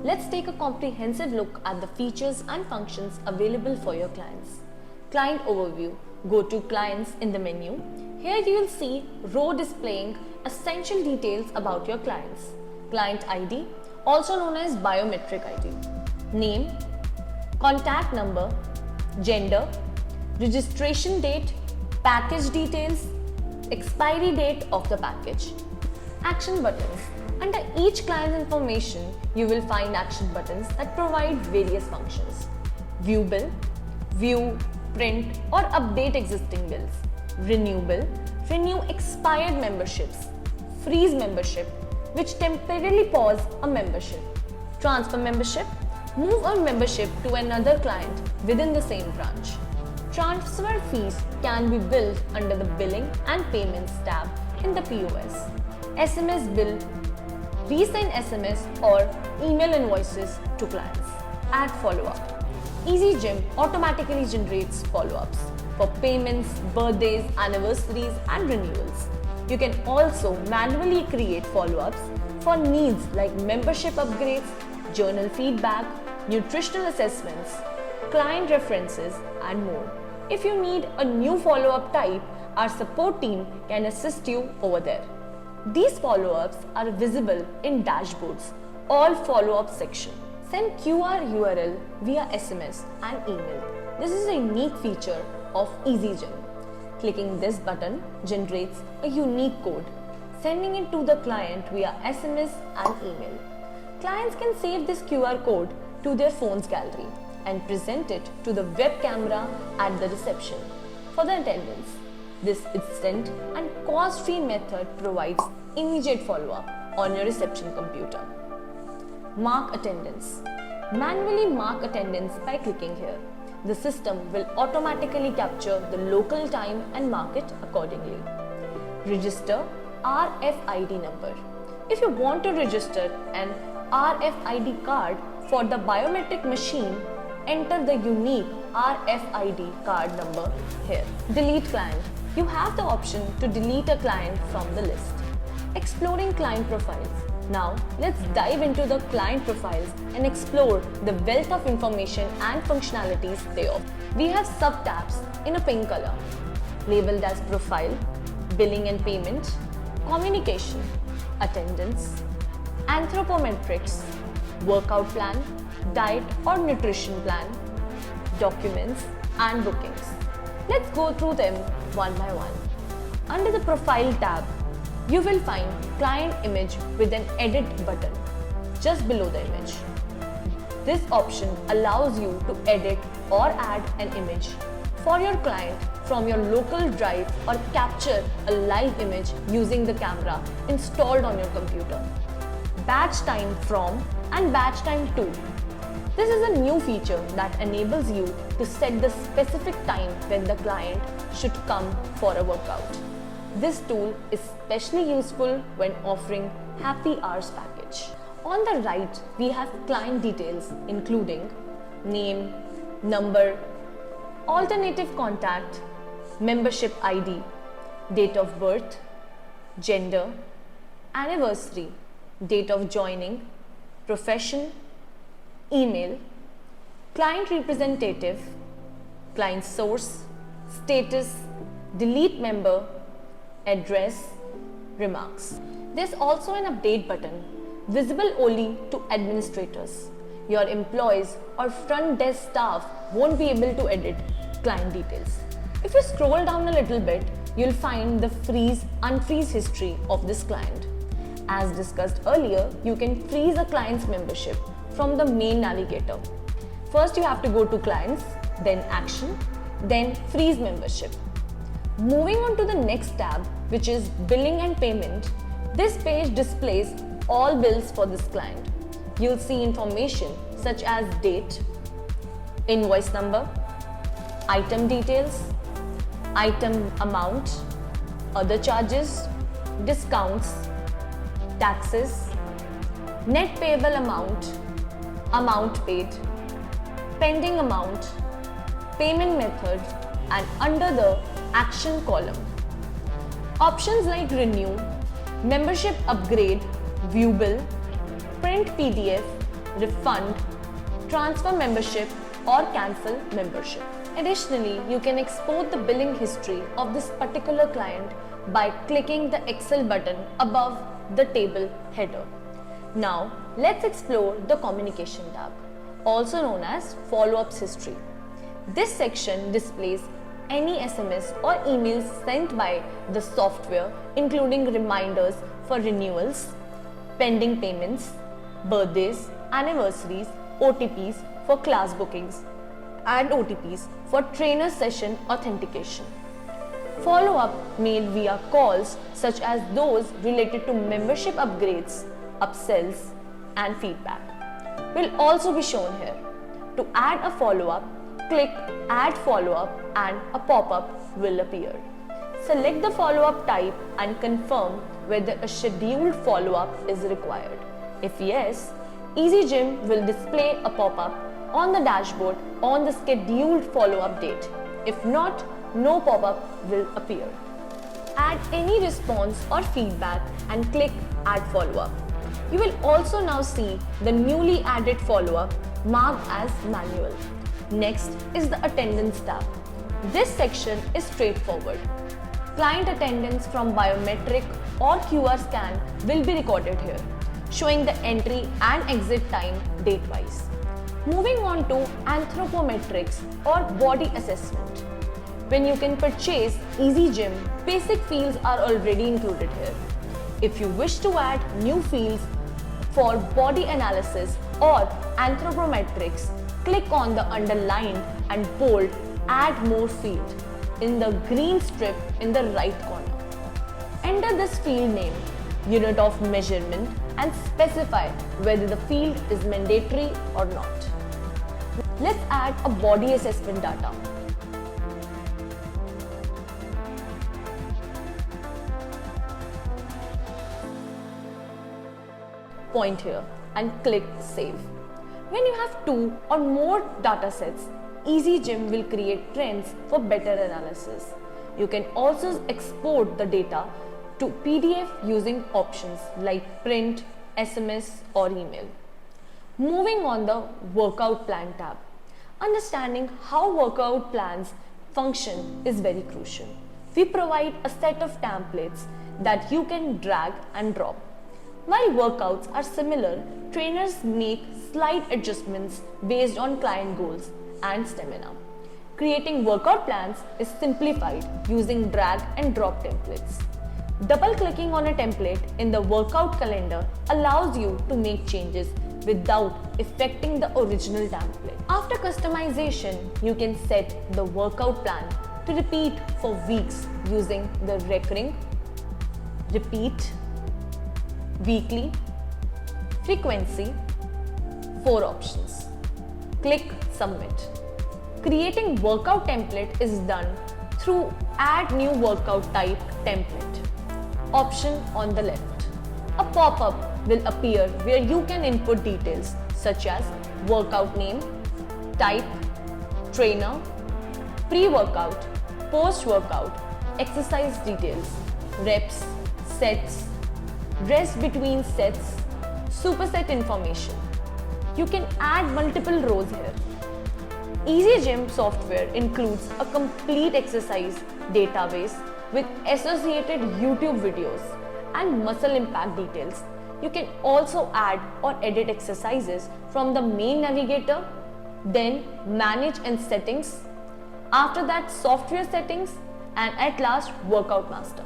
Let's take a comprehensive look at the features and functions available for your clients. Client overview. Go to Clients in the menu. Here you will see row displaying essential details about your clients. Client ID, also known as biometric ID. Name, contact number, gender, registration date, package details, expiry date of the package. Action buttons. Under each client's information, you will find action buttons that provide various functions. View bill, view, print or update existing bills. Renew bill, renew expired memberships. Freeze membership, which temporarily pause a membership. Transfer membership, move a membership to another client within the same branch. Transfer fees can be billed under the Billing and Payments tab in the POS. SMS bill, resend SMS or email invoices to clients. Add follow-up. EasyGym automatically generates follow-ups for payments, birthdays, anniversaries and renewals. You can also manually create follow-ups for needs like membership upgrades, journal feedback, nutritional assessments, client references and more. If you need a new follow-up type, our support team can assist you over there. These follow-ups are visible in dashboards, all follow-up section. Send QR URL via SMS and email. This is a unique feature of EasyGym. Clicking this button generates a unique code, sending it to the client via SMS and email. Clients can save this QR code to their phone's gallery and present it to the web camera at the reception for the attendance. This instant and cost-free method provides immediate follow-up on your reception computer. Mark attendance. Manually mark attendance by clicking here. The system will automatically capture the local time and mark it accordingly. Register RFID number. If you want to register an RFID card for the biometric machine, enter the unique RFID card number here. Delete client. You have the option to delete a client from the list. Exploring client profiles. Now, let's dive into the client profiles and explore the wealth of information and functionalities they offer. We have sub-tabs in a pink color, labeled as Profile, Billing and Payment, Communication, Attendance, Anthropometrics, Workout Plan, Diet or Nutrition Plan, Documents and Bookings. Let's go through them one by one. Under the Profile tab, you will find client image with an edit button just below the image. This option allows you to edit or add an image for your client from your local drive or capture a live image using the camera installed on your computer. Batch time from and batch time to. This is a new feature that enables you to set the specific time when the client should come for a workout. This tool is especially useful when offering happy hours package. On the right, we have client details including name, number, alternative contact, membership ID, date of birth, gender, anniversary, date of joining, profession, email, client representative, client source, status, delete member, address, remarks. There's also an update button visible only to administrators. Your employees or front desk staff won't be able to edit client details. If you scroll down a little bit, you'll find the unfreeze history of this client. As discussed earlier, you can freeze a client's membership from the main navigator. First, you have to go to Clients, then Action, then Freeze Membership. Moving on to the next tab, which is Billing and Payment, this page displays all bills for this client. You'll see information such as date, invoice number, item details, item amount, other charges, discounts, taxes, net payable amount, amount paid, pending amount, payment method, and under the action column, options like renew, membership upgrade, view bill, print PDF, refund, transfer membership, or cancel membership. Additionally, you can export the billing history of this particular client by clicking the Excel button above the table header. Now, let's explore the communication tab, also known as follow-ups history. This section displays any SMS or emails sent by the software, including reminders for renewals, pending payments, birthdays, anniversaries, OTPs for class bookings, and OTPs for trainer session authentication. Follow-up made via calls such as those related to membership upgrades, upsells, and feedback will also be shown here. To add a follow-up, click Add Follow-up and a pop-up will appear. Select the follow-up type and confirm whether a scheduled follow-up is required. If yes, EasyGym will display a pop-up on the dashboard on the scheduled follow-up date. If not, no pop-up will appear. Add any response or feedback and click Add Follow-up. You will also now see the newly added follow-up marked as manual. Next is the attendance tab. This section is straightforward. Client attendance from biometric or QR scan will be recorded here, showing the entry and exit time date-wise. Moving on to anthropometrics or body assessment. When you can purchase EasyGym, basic fields are already included here. If you wish to add new fields for body analysis or anthropometrics, click on the underlined and bold Add More field in the green strip in the right corner. Enter this field name, unit of measurement, and specify whether the field is mandatory or not. Let's add a body assessment data. Point here and click Save. When you have 2 or more data sets, EasyGym will create trends for better analysis. You can also export the data to PDF using options like print, SMS, or email. Moving on the Workout Plan tab. Understanding how workout plans function is very crucial. We provide a set of templates that you can drag and drop. While workouts are similar, trainers make slight adjustments based on client goals and stamina. Creating workout plans is simplified using drag and drop templates. Double-clicking on a template in the workout calendar allows you to make changes without affecting the original template. After customization, you can set the workout plan to repeat for weeks using the recurring, repeat, weekly, frequency, 4 options. Click Submit. Creating workout template is done through Add New Workout Type template option on the left. A pop-up will appear where you can input details such as workout name, type, trainer, pre-workout, post-workout, exercise details, reps, sets, rest between sets, superset information. You can add multiple rows here. EasyGym software includes a complete exercise database with associated YouTube videos and muscle impact details. You can also add or edit exercises from the main navigator, then manage and settings, after that software settings, and at last workout master.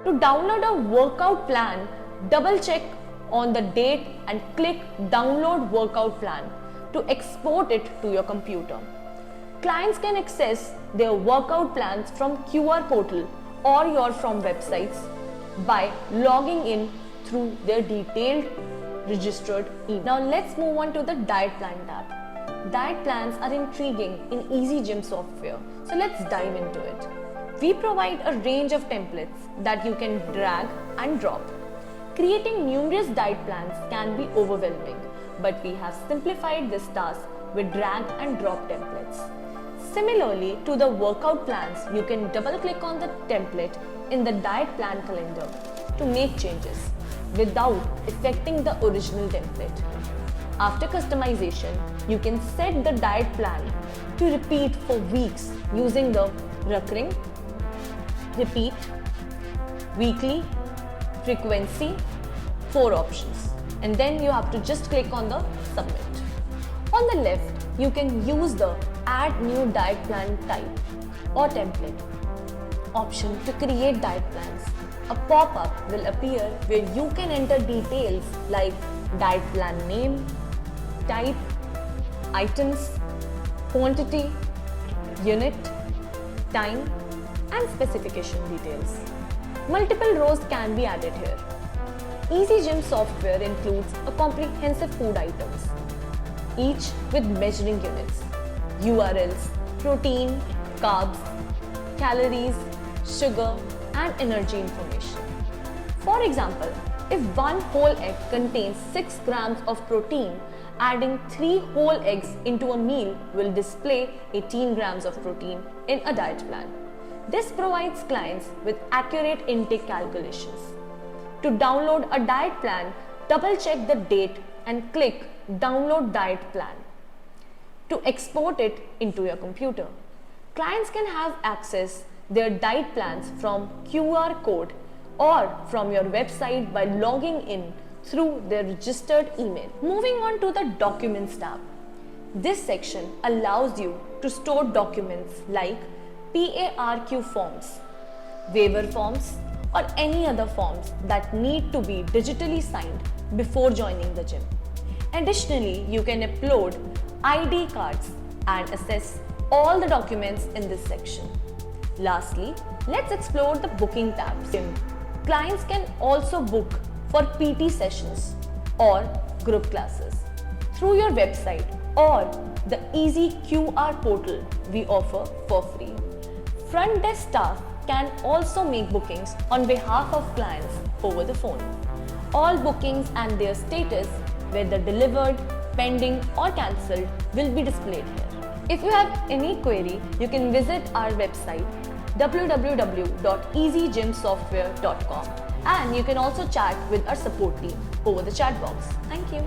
To download a workout plan, double check on the date and click Download Workout Plan to export it to your computer. Clients can access their workout plans from QR portal or your from websites by logging in through their detailed registered email. Now let's move on to the Diet Plan tab. Diet plans are intriguing in EasyGym software, so let's dive into it. We provide a range of templates that you can drag and drop. Creating numerous diet plans can be overwhelming, but we have simplified this task with drag and drop templates. Similarly to the workout plans, you can double click on the template in the diet plan calendar to make changes. without affecting the original template. After customization, you can set the diet plan to repeat for weeks using the recurring, repeat, weekly, frequency, 4 options. And then you have to just click on the submit. On the left, you can use the add new diet plan type or template option to create diet plans. A pop-up will appear where you can enter details like diet plan name, type, items, quantity, unit, time, and specification details. Multiple rows can be added here. Easy Gym software includes a comprehensive food items, each with measuring units, URLs, protein, carbs, calories, sugar, and energy information. For example, if one whole egg contains 6 grams of protein, adding 3 whole eggs into a meal will display 18 grams of protein in a diet plan. This provides clients with accurate intake calculations. To download a diet plan, double-check the date and click Download Diet Plan to export it into your computer. Clients can have access their diet plans from QR code or from your website by logging in through their registered email. Moving on to the Documents tab. This section allows you to store documents like PARQ forms, waiver forms, or any other forms that need to be digitally signed before joining the gym. Additionally, you can upload ID cards and access all the documents in this section. Lastly, let's explore the Booking tab. Clients can also book for PT sessions or group classes through your website or the easy QR portal we offer for free. Front desk staff can also make bookings on behalf of clients over the phone. All bookings and their status, whether delivered, pending, or cancelled, will be displayed here. If you have any query, you can visit our website www.easygymsoftware.com, and you can also chat with our support team over the chat box. Thank you.